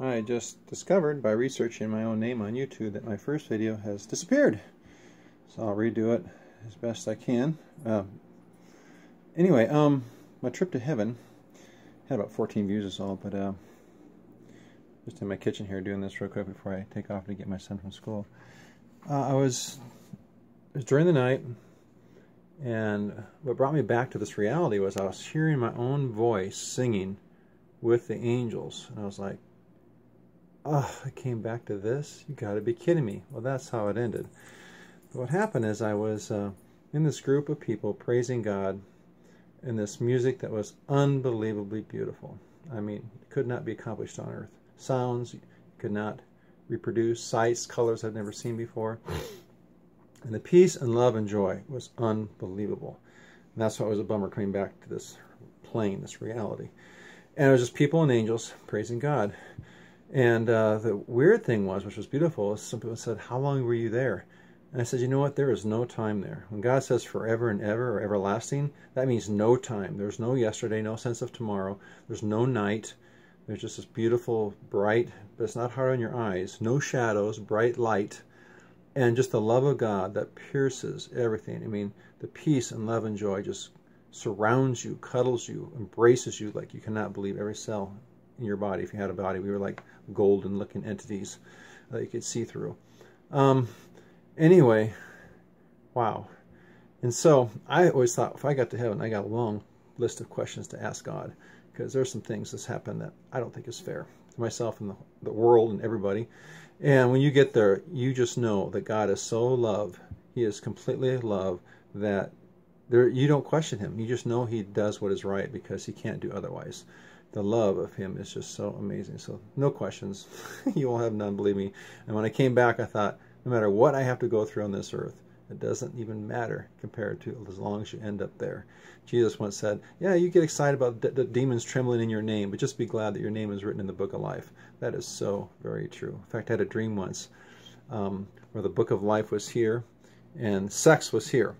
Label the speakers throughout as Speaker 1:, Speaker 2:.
Speaker 1: I just discovered by researching my own name on YouTube that my first video has disappeared. So I'll redo it as best I can. Anyway, my trip to heaven had about 14 views is all, but just in my kitchen here doing this real quick before I take off to get my son from school. It was during the night, and what brought me back to this reality was I was hearing my own voice singing with the angels, and I was like, oh, I came back to this? You gotta be kidding me. Well, that's how it ended. But what happened is I was in this group of people praising God in this music that was unbelievably beautiful. I mean, it could not be accomplished on earth. Sounds you could not reproduce, sights, colors I've never seen before. And the peace and love and joy was unbelievable. And that's why it was a bummer coming back to this plane, this reality. And it was just people and angels praising God. And the weird thing was, which was beautiful, is some people said, how long were you there? And I said, you know what, there is no time there. When God says forever and ever, or everlasting, that means no time. There's no yesterday, no sense of tomorrow. There's no night. There's just this beautiful, bright, but it's not hard on your eyes, no shadows, bright light, and just the love of God that pierces everything. I mean, the peace and love and joy just surrounds you, cuddles you, embraces you like you cannot believe. Every cell in your body, if you had a body, we were like golden looking entities that you could see through. Anyway, wow. And so I always thought, if I got to heaven, I got a long list of questions to ask God, because there's some things that's happened that I don't think is fair to myself and the world and everybody. And when you get there, you just know that God is so love. He is completely love, that you don't question him. You just know he does what is right because he can't do otherwise. The love of him is just so amazing. So no questions. You will have none, believe me. And when I came back, I thought, no matter what I have to go through on this earth, it doesn't even matter compared to as long as you end up there. Jesus once said, yeah, you get excited about the demons trembling in your name, but just be glad that your name is written in the book of life. That is so very true. In fact, I had a dream once where the book of life was here and sex was here.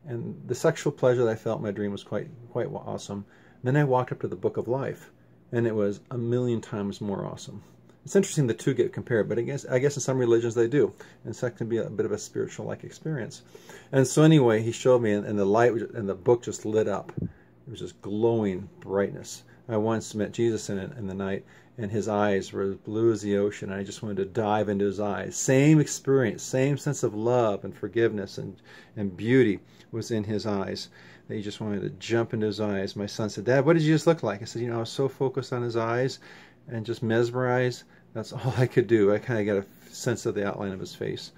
Speaker 1: And the sexual pleasure that I felt in my dream was quite awesome. Then I walked up to the book of life, and it was 1,000,000 times more awesome. It's interesting the two get compared, but I guess in some religions they do. And sex can be a bit of a spiritual-like experience. And so anyway, he showed me, and the light and the book just lit up. It was just glowing brightness. I once met Jesus in the night, and his eyes were as blue as the ocean. And I just wanted to dive into his eyes. Same experience, same sense of love and forgiveness and beauty was in his eyes. That you just wanted to jump into his eyes. My son said, Dad, what did Jesus look like? I said, you know, I was so focused on his eyes and just mesmerized. That's all I could do. I kind of got a sense of the outline of his face.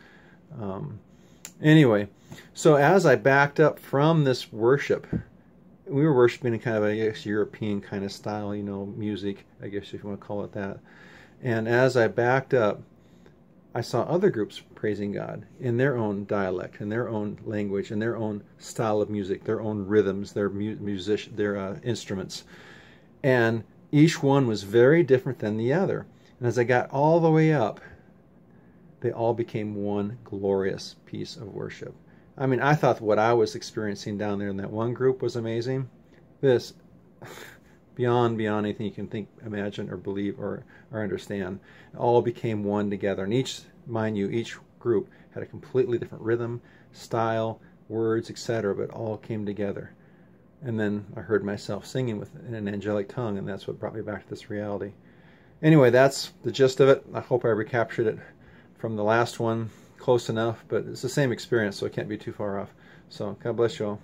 Speaker 1: Anyway, so as I backed up from this worship, we were worshiping in kind of, I guess, European kind of style, you know, music, I guess if you want to call it that. And as I backed up, I saw other groups praising God in their own dialect, in their own language, in their own style of music, their own rhythms, their instruments. And each one was very different than the other. And as I got all the way up, they all became one glorious piece of worship. I mean, I thought what I was experiencing down there in that one group was amazing. This, beyond anything you can think, imagine, or believe, or understand. It all became one together. And each, mind you, each group had a completely different rhythm, style, words, etc., but all came together. And then I heard myself singing in an angelic tongue, and that's what brought me back to this reality. Anyway, that's the gist of it. I hope I recaptured it from the last one close enough, but it's the same experience, so it can't be too far off. So God bless you all.